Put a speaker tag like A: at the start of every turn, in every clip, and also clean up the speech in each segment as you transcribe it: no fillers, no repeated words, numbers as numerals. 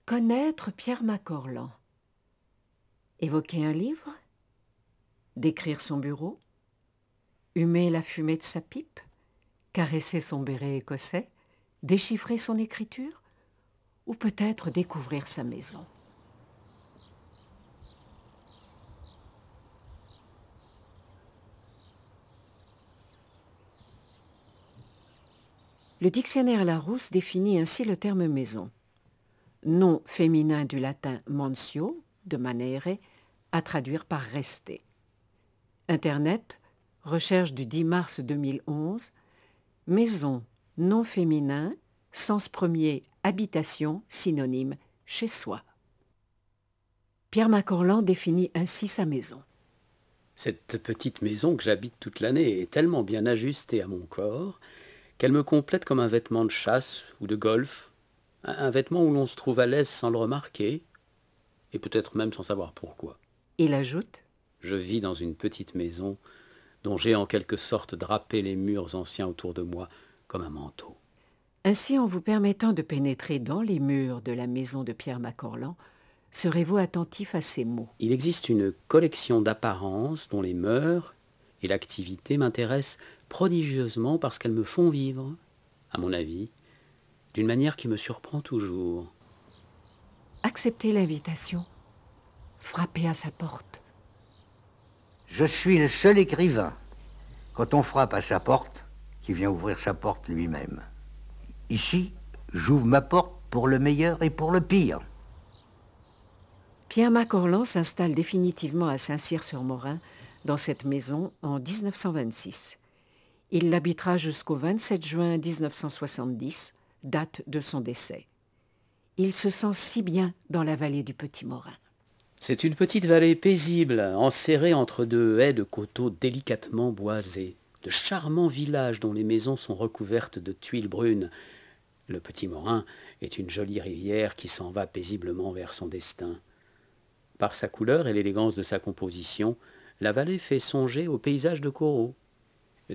A: Connaître Pierre Macorlan. Évoquer un livre. Décrire son bureau. Humer la fumée de sa pipe. Caresser son béret écossais. Déchiffrer son écriture. Ou peut-être découvrir sa maison. Le dictionnaire Larousse définit ainsi le terme maison. Nom féminin du latin mansio, de manere, à traduire par rester. Internet, recherche du 10 mars 2011. Maison, nom féminin, sens premier, habitation, synonyme, chez soi. Pierre Macorlan définit ainsi sa maison.
B: Cette petite maison que j'habite toute l'année est tellement bien ajustée à mon corps qu'elle me complète comme un vêtement de chasse ou de golf, un vêtement où l'on se trouve à l'aise sans le remarquer, et peut-être même sans savoir pourquoi.
A: Il ajoute :
B: Je vis dans une petite maison dont j'ai en quelque sorte drapé les murs anciens autour de moi comme un manteau.
A: Ainsi, en vous permettant de pénétrer dans les murs de la maison de Pierre Macorlan, serez-vous attentif à ces mots.
B: Il existe une collection d'apparences dont les mœurs et l'activité m'intéressent prodigieusement parce qu'elles me font vivre, à mon avis, d'une manière qui me surprend toujours.
A: Acceptez l'invitation. Frappez à sa porte.
C: Je suis le seul écrivain, quand on frappe à sa porte, qui vient ouvrir sa porte lui-même. Ici, j'ouvre ma porte pour le meilleur et pour le pire.
A: Pierre Macorlan s'installe définitivement à Saint-Cyr-sur-Morin, dans cette maison, en 1926. Il l'habitera jusqu'au 27 juin 1970, date de son décès. Il se sent si bien dans la vallée du Petit Morin.
B: C'est une petite vallée paisible, enserrée entre deux haies de coteaux délicatement boisés, de charmants villages dont les maisons sont recouvertes de tuiles brunes. Le Petit Morin est une jolie rivière qui s'en va paisiblement vers son destin. Par sa couleur et l'élégance de sa composition, la vallée fait songer au paysage de Corot.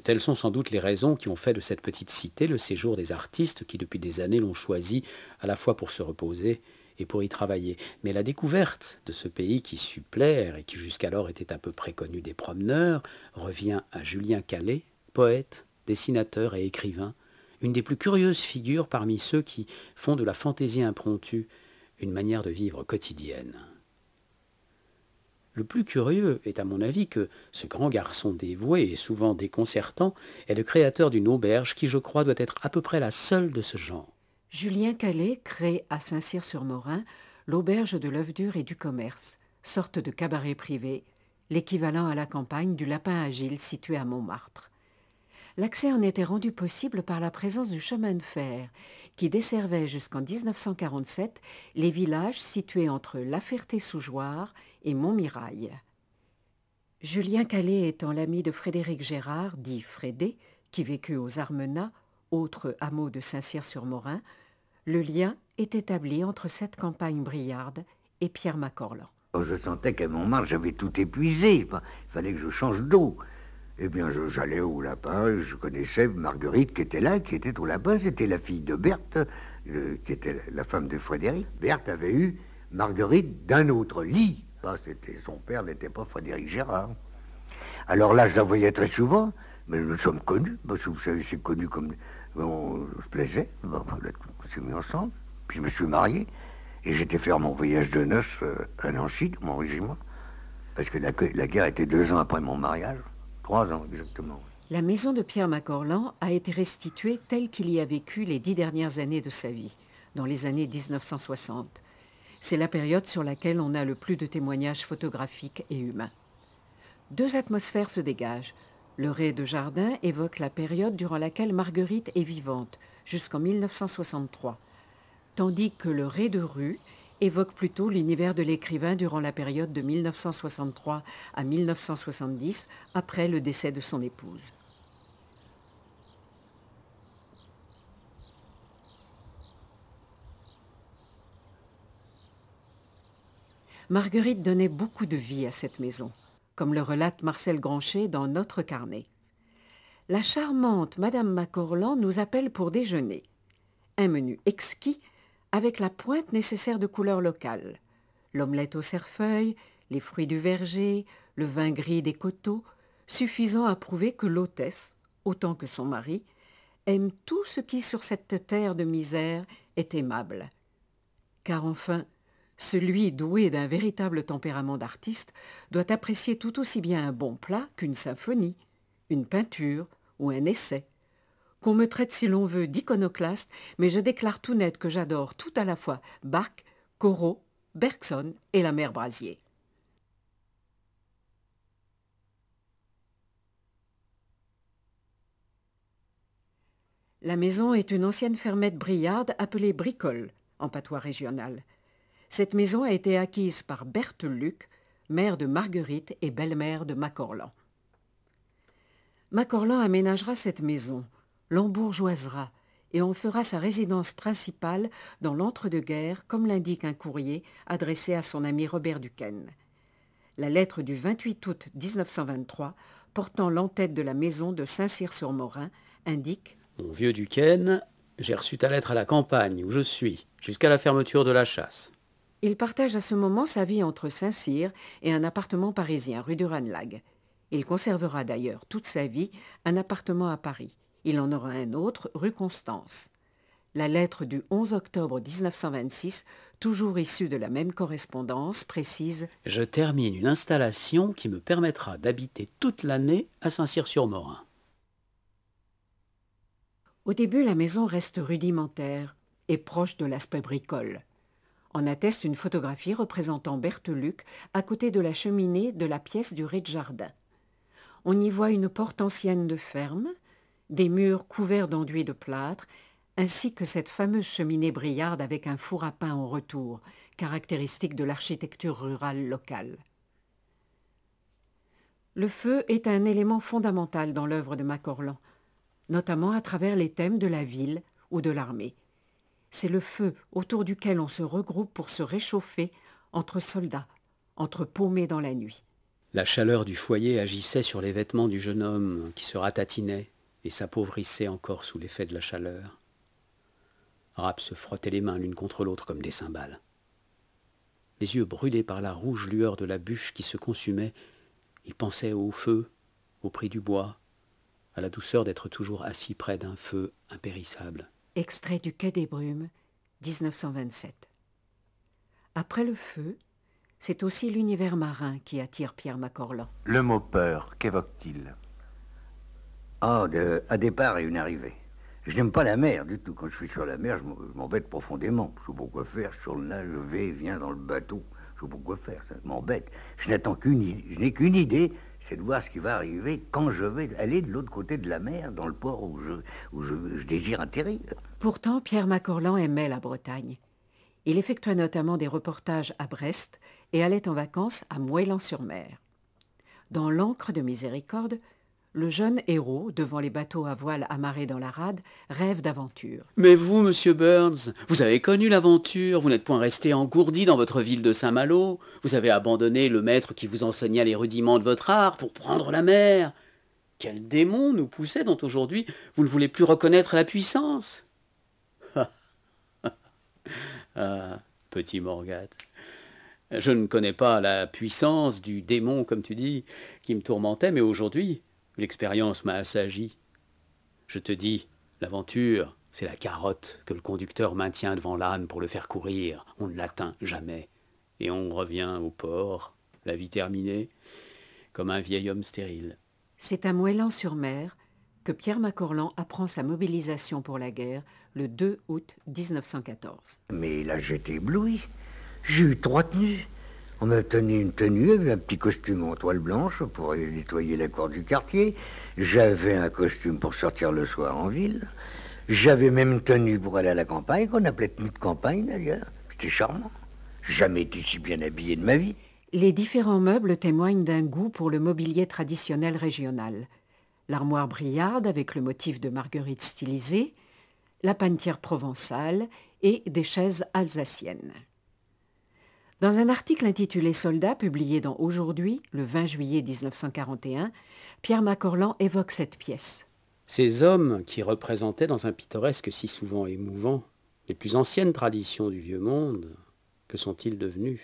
B: Telles sont sans doute les raisons qui ont fait de cette petite cité le séjour des artistes qui depuis des années l'ont choisi à la fois pour se reposer et pour y travailler. Mais la découverte de ce pays qui sut plaire et qui jusqu'alors était à peu près connu des promeneurs revient à Julien Calais, poète, dessinateur et écrivain, une des plus curieuses figures parmi ceux qui font de la fantaisie impromptue une manière de vivre quotidienne. Le plus curieux est à mon avis que ce grand garçon dévoué et souvent déconcertant est le créateur d'une auberge qui, je crois, doit être à peu près la seule de ce genre.
A: Julien Calais crée à Saint-Cyr-sur-Morin l'auberge de l'œuf dur et du commerce, sorte de cabaret privé, l'équivalent à la campagne du Lapin Agile situé à Montmartre. L'accès en était rendu possible par la présence du chemin de fer qui desservait jusqu'en 1947 les villages situés entre La Ferté-sous-Jouarre et Montmirail. Julien Calais étant l'ami de Frédéric Gérard, dit Frédé, qui vécut aux Armenats, autre hameau de Saint-Cyr-sur-Morin, le lien est établi entre cette campagne briarde et Pierre Macorlan.
C: Je sentais qu'à Montmartre, j'avais tout épuisé. Il fallait que je change d'eau. Eh bien, j'allais au Lapin, je connaissais Marguerite qui était là, qui était au Lapin, c'était la fille de Berthe, qui était la femme de Frédéric. Berthe avait eu Marguerite d'un autre lit. Son père n'était pas Frédéric Gérard. Alors là, je la voyais très souvent, mais nous sommes connus, parce que vous savez, c'est connu comme on se plaisait, on s'est mis ensemble, puis je me suis marié, et j'étais faire mon voyage de noces à Nancy, de mon régiment, parce que la guerre était 2 ans après mon mariage. 3 ans exactement.
A: La maison de Pierre Macorlan a été restituée telle qu'il y a vécu les 10 dernières années de sa vie, dans les années 1960. C'est la période sur laquelle on a le plus de témoignages photographiques et humains. 2 atmosphères se dégagent. Le rez de jardin évoque la période durant laquelle Marguerite est vivante, jusqu'en 1963, tandis que le rez de rue évoque plutôt l'univers de l'écrivain durant la période de 1963 à 1970, après le décès de son épouse. Marguerite donnait beaucoup de vie à cette maison, comme le relate Marcel Granchet dans Notre carnet. La charmante Madame Macorlan nous appelle pour déjeuner. Un menu exquis avec la pointe nécessaire de couleur locale. L'omelette au cerfeuil, les fruits du verger, le vin gris des coteaux, suffisant à prouver que l'hôtesse, autant que son mari, aime tout ce qui sur cette terre de misère est aimable. Car enfin, celui doué d'un véritable tempérament d'artiste doit apprécier tout aussi bien un bon plat qu'une symphonie, une peinture ou un essai. Qu'on me traite si l'on veut d'iconoclaste, mais je déclare tout net que j'adore tout à la fois Bach, Corot, Bergson et la mère Brasier. La maison est une ancienne fermette briarde appelée Bricole, en patois régional. Cette maison a été acquise par Berthe Luc, mère de Marguerite et belle-mère de Macorlan. Macorlan aménagera cette maison, l'embourgeoisera et en fera sa résidence principale dans l'entre-deux-guerres, comme l'indique un courrier adressé à son ami Robert Duquesne. La lettre du 28 août 1923, portant l'entête de la maison de Saint-Cyr-sur-Morin, indique
B: « Mon vieux Duquesne, j'ai reçu ta lettre à la campagne, où je suis, jusqu'à la fermeture de la chasse. »
A: Il partage à ce moment sa vie entre Saint-Cyr et un appartement parisien, rue du Ranelagh. Il conservera d'ailleurs toute sa vie un appartement à Paris. Il en aura un autre, rue Constance. La lettre du 11 octobre 1926, toujours issue de la même correspondance, précise «
B: Je termine une installation qui me permettra d'habiter toute l'année à Saint-Cyr-sur-Morin. »
A: Au début, la maison reste rudimentaire et proche de l'aspect bricole. En atteste une photographie représentant Berthe Luc à côté de la cheminée de la pièce du rez-de-jardin. On y voit une porte ancienne de ferme, des murs couverts d'enduit de plâtre, ainsi que cette fameuse cheminée briarde avec un four à pain en retour, caractéristique de l'architecture rurale locale. Le feu est un élément fondamental dans l'œuvre de Macorlan, notamment à travers les thèmes de la ville ou de l'armée. C'est le feu autour duquel on se regroupe pour se réchauffer entre soldats, entre paumés dans la nuit.
B: La chaleur du foyer agissait sur les vêtements du jeune homme qui se ratatinait et s'appauvrissait encore sous l'effet de la chaleur. Rapp se frottait les mains l'une contre l'autre comme des cymbales. Les yeux brûlés par la rouge lueur de la bûche qui se consumait, il pensait au feu, au prix du bois, à la douceur d'être toujours assis près d'un feu impérissable.
A: Extrait du Quai des Brumes, 1927. Après le feu, c'est aussi l'univers marin qui attire Pierre Macorlan.
D: Le mot peur, qu'évoque-t-il?
C: Ah, un départ et une arrivée. Je n'aime pas la mer du tout. Quand je suis sur la mer, je m'embête profondément. Je sais pas quoi faire, je suis sur le nage, je vais et viens dans le bateau. Je sais pas quoi faire, ça m'embête. Je n'ai qu'une idée, c'est de voir ce qui va arriver quand je vais aller de l'autre côté de la mer, dans le port où je désire atterrir.
A: Pourtant, Pierre Macorlan aimait la Bretagne. Il effectua notamment des reportages à Brest et allait en vacances à Moëlan-sur-Mer. Dans L'Ancre de Miséricorde, le jeune héros, devant les bateaux à voile amarrés dans la rade, rêve d'aventure.
B: Mais vous, monsieur Burns, vous avez connu l'aventure, vous n'êtes point resté engourdi dans votre ville de Saint-Malo, vous avez abandonné le maître qui vous enseigna les rudiments de votre art pour prendre la mer. Quel démon nous poussait dont aujourd'hui vous ne voulez plus reconnaître la puissance? Ah, petit Morgat, je ne connais pas la puissance du démon, comme tu dis, qui me tourmentait, mais aujourd'hui, l'expérience m'a assagi. Je te dis, l'aventure, c'est la carotte que le conducteur maintient devant l'âne pour le faire courir. On ne l'atteint jamais. Et on revient au port, la vie terminée, comme un vieil homme stérile.
A: C'est à Moëlan-sur-Mer que Pierre Macorlan apprend sa mobilisation pour la guerre le 2 août 1914.
C: Mais là, j'étais ébloui. J'ai eu 3 tenues. On m'a donné une tenue avec un petit costume en toile blanche pour aller nettoyer la cour du quartier. J'avais un costume pour sortir le soir en ville. J'avais même une tenue pour aller à la campagne, qu'on appelait tenue de campagne d'ailleurs. C'était charmant. Jamais été si bien habillé de ma vie.
A: Les différents meubles témoignent d'un goût pour le mobilier traditionnel régional. L'armoire briarde avec le motif de Marguerite stylisée, la panetière provençale et des chaises alsaciennes. Dans un article intitulé « Soldats » publié dans Aujourd'hui, le 20 juillet 1941, Pierre Macorlan évoque cette pièce.
B: Ces hommes qui représentaient dans un pittoresque si souvent émouvant Les plus anciennes traditions du vieux monde, que sont-ils devenus?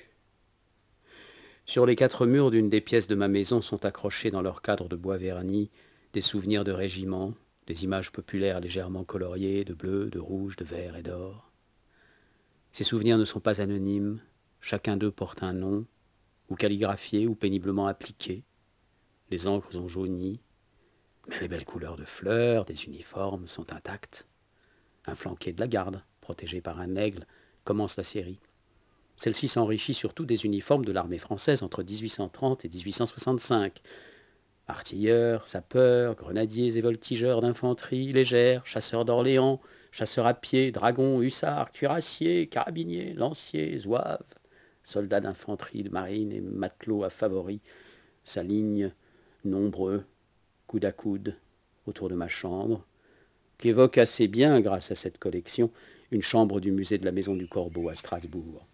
B: Sur les 4 murs d'une des pièces de ma maison sont accrochés dans leur cadre de bois verni des souvenirs de régiments, des images populaires légèrement coloriées de bleu, de rouge, de vert et d'or. Ces souvenirs ne sont pas anonymes, chacun d'eux porte un nom, ou calligraphié ou péniblement appliqué. Les encres ont jauni, mais les belles couleurs de fleurs, des uniformes sont intactes. Un flanqué de la garde, protégé par un aigle, commence la série. Celle-ci s'enrichit surtout des uniformes de l'armée française entre 1830 et 1865. Artilleurs, sapeurs, grenadiers et voltigeurs d'infanterie légère, chasseurs d'Orléans, chasseurs à pied, dragons, hussards, cuirassiers, carabiniers, lanciers, zouaves, soldats d'infanterie, de marine et matelots à favoris, s'alignent, nombreux, coude à coude, autour de ma chambre, qu'évoque assez bien, grâce à cette collection, une chambre du musée de la Maison du Corbeau à Strasbourg.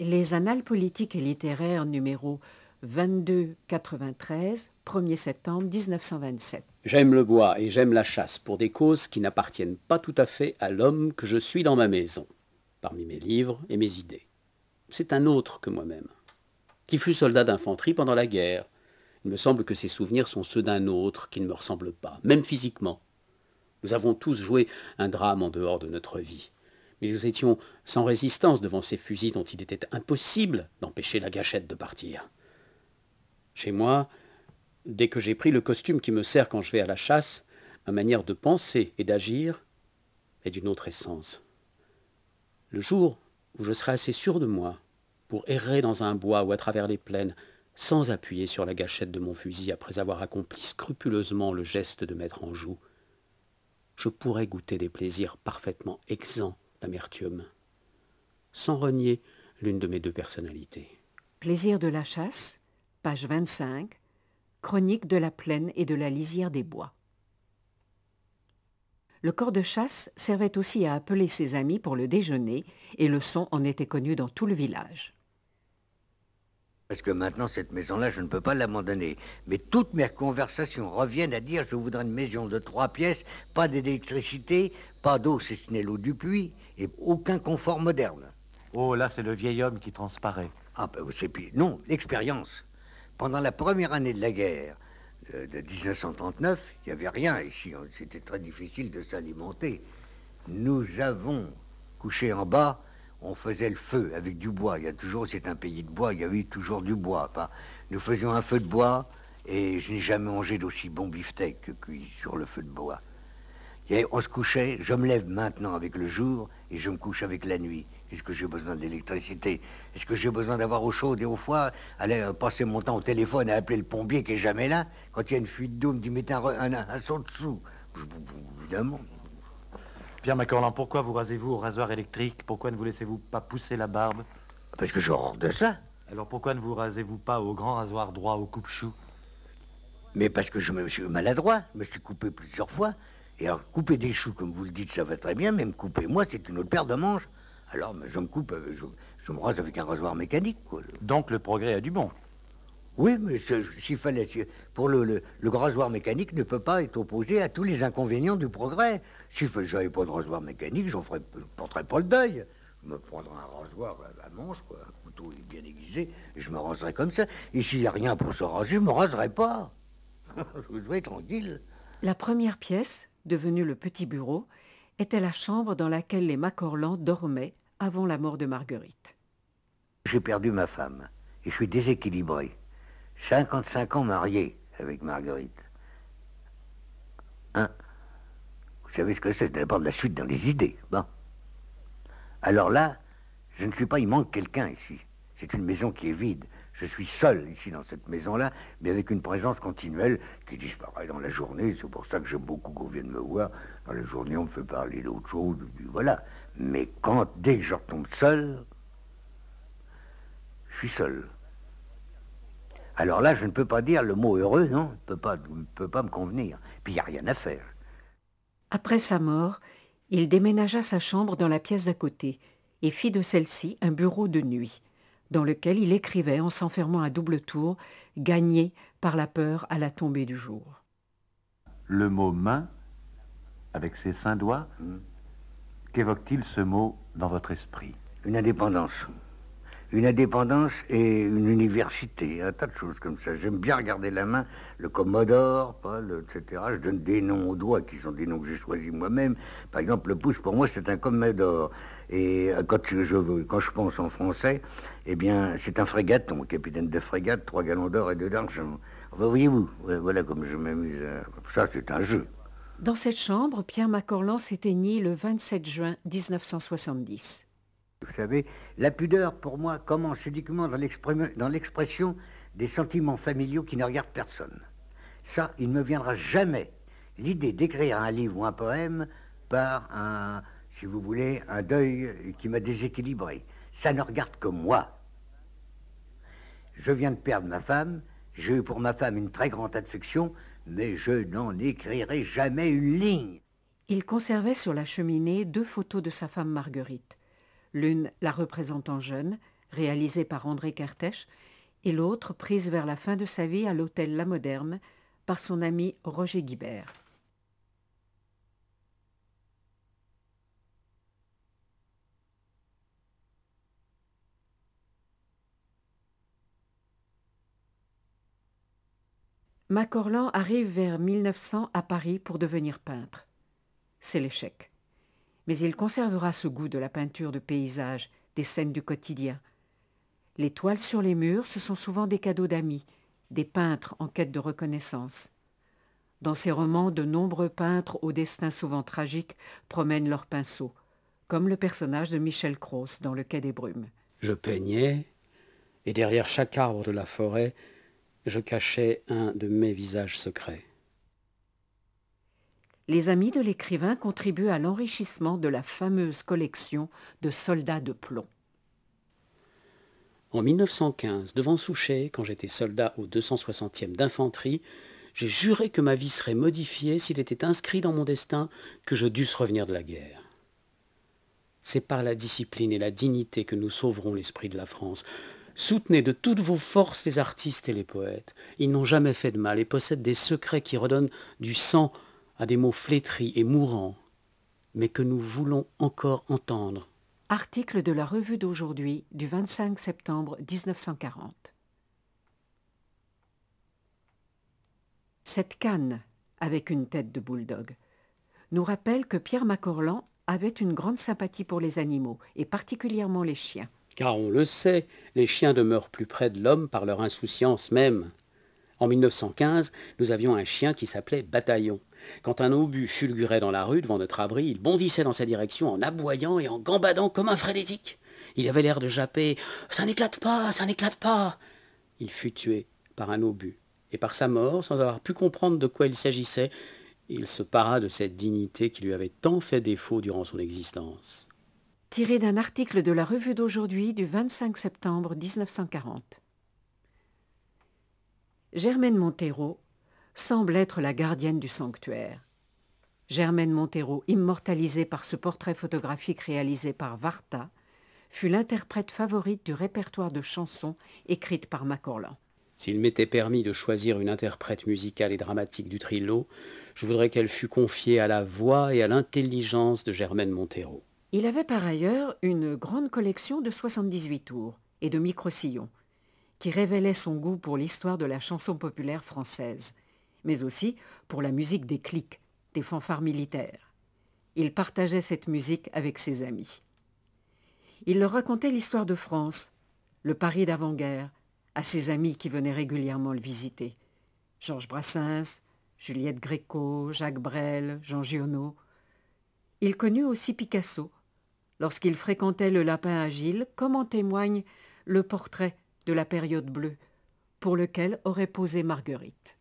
A: Les Annales politiques et littéraires numéro 2293, 1er septembre 1927.
B: J'aime le bois et j'aime la chasse pour des causes qui n'appartiennent pas tout à fait à l'homme que je suis dans ma maison, parmi mes livres et mes idées. C'est un autre que moi-même, qui fut soldat d'infanterie pendant la guerre. Il me semble que ces souvenirs sont ceux d'un autre qui ne me ressemble pas, même physiquement. Nous avons tous joué un drame en dehors de notre vie. Mais nous étions sans résistance devant ces fusils dont il était impossible d'empêcher la gâchette de partir. Chez moi, dès que j'ai pris le costume qui me sert quand je vais à la chasse, ma manière de penser et d'agir est d'une autre essence. Le jour où je serai assez sûr de moi pour errer dans un bois ou à travers les plaines, sans appuyer sur la gâchette de mon fusil après avoir accompli scrupuleusement le geste de mettre en joue, je pourrai goûter des plaisirs parfaitement exempts d'amertume, sans renier l'une de mes deux personnalités.
A: Plaisir de la chasse, page 25, chronique de la plaine et de la lisière des bois. Le corps de chasse servait aussi à appeler ses amis pour le déjeuner, et le son en était connu dans tout le village.
C: Parce que maintenant, cette maison-là, je ne peux pas l'abandonner. Mais toutes mes conversations reviennent à dire je voudrais une maison de 3 pièces, pas d'électricité, pas d'eau, si ce n'est l'eau du puits, et aucun confort moderne.
D: Oh, là, c'est le vieil homme qui transparaît.
C: Ah, ben, c'est puis non, l'expérience. Pendant la première année de la guerre de 1939, il n'y avait rien ici. C'était très difficile de s'alimenter. Nous avons couché en bas. On faisait le feu avec du bois. Il y a toujours, c'est un pays de bois, il y avait toujours du bois. Enfin, nous faisions un feu de bois et je n'ai jamais mangé d'aussi bon beefsteak que cuit sur le feu de bois. On se couchait, je me lève maintenant avec le jour et je me couche avec la nuit. Est-ce que j'ai besoin d'électricité? Est-ce que j'ai besoin d'avoir eau chaude et eau froide? Aller passer mon temps au téléphone et appeler le pompier qui est jamais là? Quand il y a une fuite d'eau, me dit mettez un son dessous. Évidemment.
D: Pierre Macorlan, pourquoi vous rasez-vous au rasoir électrique? Pourquoi ne vous laissez-vous pas pousser la barbe?
C: Parce que j'ai horreur de ça.
D: Alors pourquoi ne vous rasez-vous pas au grand rasoir droit au coupe-chou?
C: Mais parce que je me suis maladroit. Je me suis coupé plusieurs fois. Et alors, couper des choux, comme vous le dites, ça va très bien. Même couper moi, c'est une autre paire de manches. Alors, je me coupe, je me rase avec un rasoir mécanique, quoi.
D: Donc le progrès a du bon.
C: Oui, mais s'il fallait... Pour le rasoir mécanique ne peut pas être opposé à tous les inconvénients du progrès. Si j'avais pas de rasoir mécanique, je porterais pas le deuil. Je me prendrais un rasoir à manche, quoi, un couteau bien aiguisé, et je me raserais comme ça. Et s'il n'y a rien pour se raser, je me raserais pas. Je vais tranquille.
A: La première pièce, devenue le petit bureau, était la chambre dans laquelle les Macorlan dormaient avant la mort de Marguerite.
C: J'ai perdu ma femme et je suis déséquilibré. 55 ans marié avec Marguerite. Hein? Vous savez ce que c'est d'abord de la suite dans les idées. Bon. Alors là, je ne suis pas, il manque quelqu'un ici. C'est une maison qui est vide. Je suis seul ici dans cette maison-là, mais avec une présence continuelle qui disparaît dans la journée. C'est pour ça que j'aime beaucoup qu'on vienne me voir. Dans la journée, on me fait parler d'autre chose, voilà. Mais dès que je retombe seul, je suis seul. Alors là, je ne peux pas dire le mot heureux, non, ne peut pas me convenir. Puis il n'y a rien à faire.
A: Après sa mort, il déménagea sa chambre dans la pièce d'à côté et fit de celle-ci un bureau de nuit, dans lequel il écrivait en s'enfermant à double tour, gagné par la peur à la tombée du jour.
D: Le mot main, avec ses 5 doigts, qu'évoque-t-il ce mot dans votre esprit?
C: Une indépendance. Une indépendance et une université, un tas de choses comme ça. J'aime bien regarder la main, le Commodore, etc. Je donne des noms aux doigts qui sont des noms que j'ai choisis moi-même. Par exemple, le pouce, pour moi, c'est un Commodore. Et quand je pense en français, eh bien, c'est un frégaton, capitaine de frégate, 3 gallons d'or et 2 d'argent. Enfin, voyez-vous, voilà comme je m'amuse. Ça, c'est un jeu.
A: Dans cette chambre, Pierre Macorlan s'éteignit le 27 juin 1970.
C: Vous savez, la pudeur, pour moi, commence uniquement dans l'expression des sentiments familiaux qui ne regardent personne. Ça, il ne me viendra jamais l'idée d'écrire un livre ou un poème par un, si vous voulez, un deuil qui m'a déséquilibré. Ça ne regarde que moi. Je viens de perdre ma femme, j'ai eu pour ma femme une très grande affection, mais je n'en écrirai jamais une ligne.
A: Il conservait sur la cheminée 2 photos de sa femme Marguerite. L'une la représentant jeune, réalisée par André Kertész, et l'autre prise vers la fin de sa vie à l'hôtel La Moderne par son ami Roger Guibert. Macorlan arrive vers 1900 à Paris pour devenir peintre. C'est l'échec. Mais il conservera ce goût de la peinture de paysage, des scènes du quotidien. Les toiles sur les murs, ce sont souvent des cadeaux d'amis, des peintres en quête de reconnaissance. Dans ses romans, de nombreux peintres au destin souvent tragique promènent leurs pinceaux, comme le personnage de Michel Cros dans Le Quai des Brumes.
B: Je peignais, et derrière chaque arbre de la forêt, je cachais un de mes visages secrets.
A: Les amis de l'écrivain contribuent à l'enrichissement de la fameuse collection de soldats de plomb.
B: En 1915, devant Souchet, quand j'étais soldat au 260e d'infanterie, j'ai juré que ma vie serait modifiée s'il était inscrit dans mon destin que je dusse revenir de la guerre. C'est par la discipline et la dignité que nous sauverons l'esprit de la France. Soutenez de toutes vos forces les artistes et les poètes. Ils n'ont jamais fait de mal et possèdent des secrets qui redonnent du sang à des mots flétris et mourants, mais que nous voulons encore entendre.
A: Article de la Revue d'aujourd'hui du 25 septembre 1940. Cette canne, avec une tête de bulldog, nous rappelle que Pierre Macorlan avait une grande sympathie pour les animaux, et particulièrement les chiens.
B: Car on le sait, les chiens demeurent plus près de l'homme par leur insouciance même. En 1915, nous avions un chien qui s'appelait Bataillon. Quand un obus fulgurait dans la rue devant notre abri, il bondissait dans sa direction en aboyant et en gambadant comme un frénétique. Il avait l'air de japper « Ça n'éclate pas, ça n'éclate pas !» Il fut tué par un obus. Et par sa mort, sans avoir pu comprendre de quoi il s'agissait, il se para de cette dignité qui lui avait tant fait défaut durant son existence.
A: Tiré d'un article de la Revue d'aujourd'hui du 25 septembre 1940. Germaine Montero semble être la gardienne du sanctuaire. Germaine Montero, immortalisée par ce portrait photographique réalisé par Varta, fut l'interprète favorite du répertoire de chansons écrites par Macorlan.
B: S'il m'était permis de choisir une interprète musicale et dramatique du Trilo, je voudrais qu'elle fût confiée à la voix et à l'intelligence de Germaine Montero.
A: Il avait par ailleurs une grande collection de 78 tours et de micro-sillons, qui révélait son goût pour l'histoire de la chanson populaire française, mais aussi pour la musique des clics, des fanfares militaires. Il partageait cette musique avec ses amis. Il leur racontait l'histoire de France, le Paris d'avant-guerre, à ses amis qui venaient régulièrement le visiter. Georges Brassens, Juliette Gréco, Jacques Brel, Jean Giono. Il connut aussi Picasso, lorsqu'il fréquentait le Lapin Agile, comme en témoigne le portrait de la période bleue, pour lequel aurait posé Marguerite.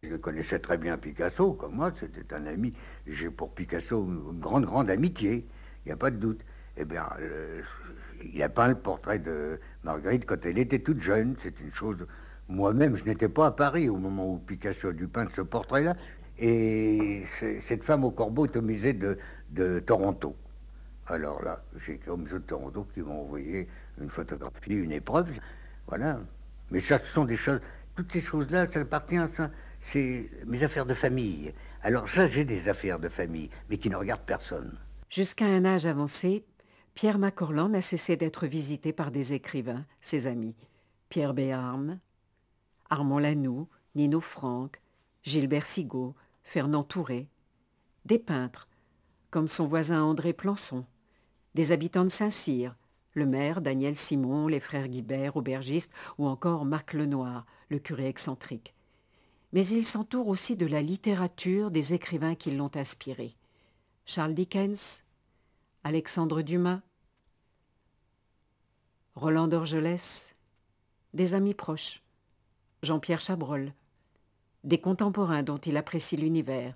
C: Je connaissais très bien Picasso, comme moi, c'était un ami. J'ai pour Picasso une grande amitié, il n'y a pas de doute. Eh bien, il a peint le portrait de Marguerite quand elle était toute jeune. C'est une chose... Moi-même, je n'étais pas à Paris au moment où Picasso a dû peindre ce portrait-là. Et cette femme au corbeau est au musée de Toronto. Alors là, j'ai écrit au musée de Toronto qui m'a envoyé une photographie, une épreuve. Voilà. Mais ça, ce sont des choses toutes ces choses-là, ça appartient à ça. C'est mes affaires de famille. Alors ça, j'ai des affaires de famille, mais qui ne regardent personne.
A: Jusqu'à un âge avancé, Pierre Macorlan n'a cessé d'être visité par des écrivains, ses amis. Pierre Béarn, Armand Lanoux, Nino Franck, Gilbert Sigaud, Fernand Touré. Des peintres, comme son voisin André Plançon. Des habitants de Saint-Cyr, le maire Daniel Simon, les frères Guibert, aubergistes, ou encore Marc Lenoir, le curé excentrique. Mais il s'entoure aussi de la littérature des écrivains qui l'ont inspiré. Charles Dickens, Alexandre Dumas, Roland d'Orgelès, des amis proches, Jean-Pierre Chabrol, des contemporains dont il apprécie l'univers,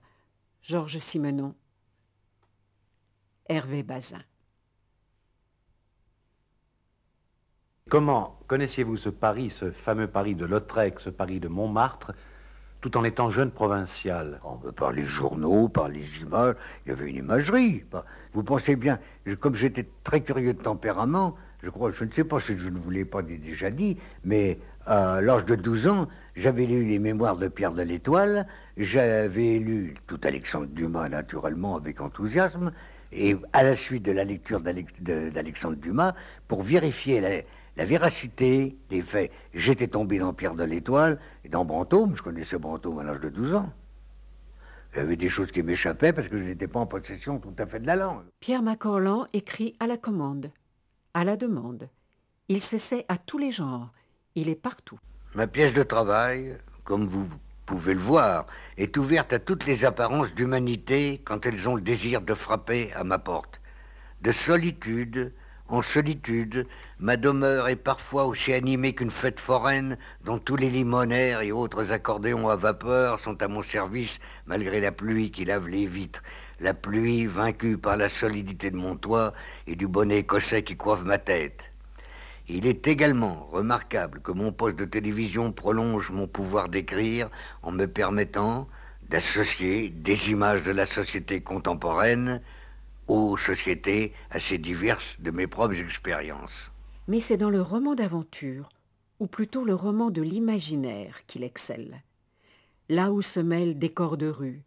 A: Georges Simenon, Hervé Bazin.
D: Comment connaissiez-vous ce Paris, ce fameux Paris de Lautrec, ce Paris de Montmartre, tout en étant jeune provincial?
C: Par les journaux, par les images, il y avait une imagerie. Vous pensez bien, comme j'étais très curieux de tempérament, je ne sais pas si je ne vous l'ai pas déjà dit, mais à l'âge de 12 ans, j'avais lu les mémoires de Pierre de l'Étoile, j'avais lu tout Alexandre Dumas, naturellement, avec enthousiasme, et à la suite de la lecture d'Alexandre Dumas, pour vérifier la véracité des faits, j'étais tombé dans Pierre de l'Étoile et dans Brantôme. Je connaissais Brantôme à l'âge de 12 ans. Il y avait des choses qui m'échappaient parce que je n'étais pas en possession tout à fait de la langue.
A: Pierre Macorlan écrit à la commande, à la demande. Il s'essaie à tous les genres. Il est partout.
C: Ma pièce de travail, comme vous pouvez le voir, est ouverte à toutes les apparences d'humanité quand elles ont le désir de frapper à ma porte. De solitude en solitude, ma demeure est parfois aussi animée qu'une fête foraine dont tous les limonaires et autres accordéons à vapeur sont à mon service malgré la pluie qui lave les vitres, la pluie vaincue par la solidité de mon toit et du bonnet écossais qui coiffe ma tête. Il est également remarquable que mon poste de télévision prolonge mon pouvoir d'écrire en me permettant d'associer des images de la société contemporaine aux sociétés assez diverses de mes propres expériences.
A: Mais c'est dans le roman d'aventure, ou plutôt le roman de l'imaginaire, qu'il excelle. Là où se mêlent décors de rue,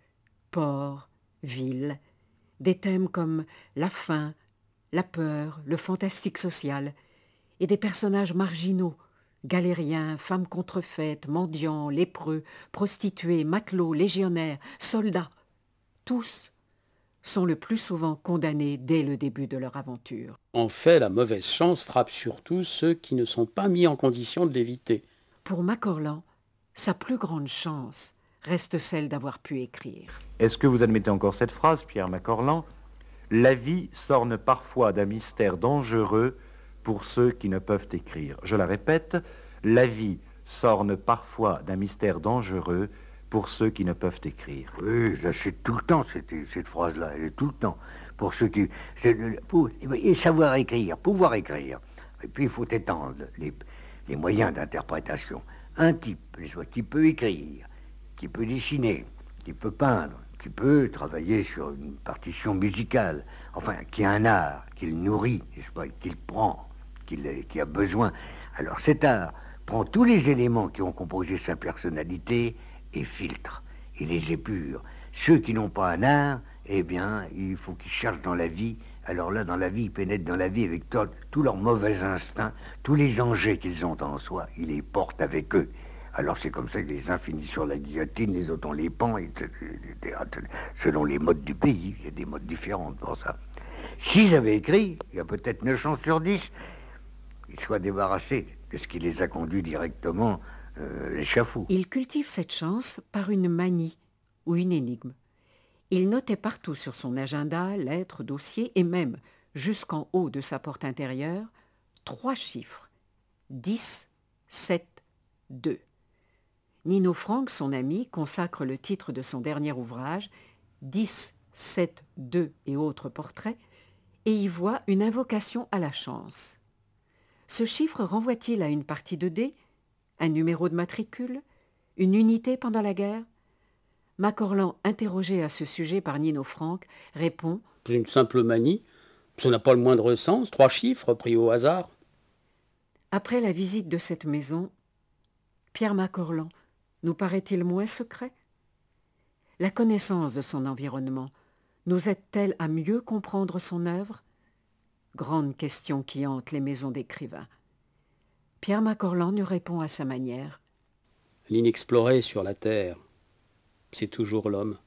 A: ports, villes, des thèmes comme la faim, la peur, le fantastique social, et des personnages marginaux, galériens, femmes contrefaites, mendiants, lépreux, prostituées, matelots, légionnaires, soldats, tous sont le plus souvent condamnés dès le début de leur aventure.
B: En fait, la mauvaise chance frappe surtout ceux qui ne sont pas mis en condition de l'éviter.
A: Pour Macorlan, sa plus grande chance reste celle d'avoir pu écrire.
D: Est-ce que vous admettez encore cette phrase, Pierre Macorlan? La vie s'orne parfois d'un mystère dangereux pour ceux qui ne peuvent écrire. Je la répète, la vie s'orne parfois d'un mystère dangereux pour ceux qui ne peuvent écrire.
C: Oui, c'est tout le temps, cette phrase-là, elle est tout le temps. Pour ceux qui... et savoir écrire, pouvoir écrire. Et puis il faut étendre les moyens d'interprétation. Un type, qui peut écrire, qui peut dessiner, qui peut peindre, qui peut travailler sur une partition musicale, enfin, qui a un art, qu'il nourrit, n'est-ce pas, qu'il prend, qui a besoin. Alors cet art prend tous les éléments qui ont composé sa personnalité et filtre, et les épure. Ceux qui n'ont pas un art, eh bien, il faut qu'ils cherchent dans la vie. Alors là, dans la vie, ils pénètrent dans la vie avec tous leurs mauvais instincts, tous les dangers qu'ils ont en soi, ils les portent avec eux. Alors c'est comme ça que les uns finissent sur la guillotine, les autres on les pend, selon les modes du pays. Il y a des modes différents pour ça. Si j'avais écrit, il y a peut-être 9 chances sur 10 qu'ils soient débarrassés de ce qui les a conduits directement l'échafaud.
A: Il cultive cette chance par une manie ou une énigme. Il notait partout sur son agenda, lettres, dossiers et même jusqu'en haut de sa porte intérieure 3 chiffres, 10, 7, 2. Nino Franck, son ami, consacre le titre de son dernier ouvrage, 10, 7, 2 et autres portraits, et y voit une invocation à la chance. Ce chiffre renvoie-t-il à une partie de dés, un numéro de matricule, une unité pendant la guerre? Macorlan, interrogé à ce sujet par Nino Franck, répond
B: « C'est une simple manie, ça n'a pas le moindre sens, 3 chiffres pris au hasard. »
A: Après la visite de cette maison, Pierre Macorlan nous paraît-il moins secret? La connaissance de son environnement nous aide-t-elle à mieux comprendre son œuvre? Grande question qui hante les maisons d'écrivains. Pierre Macorlan nous répond à sa manière.
B: L'inexploré sur la terre, c'est toujours l'homme.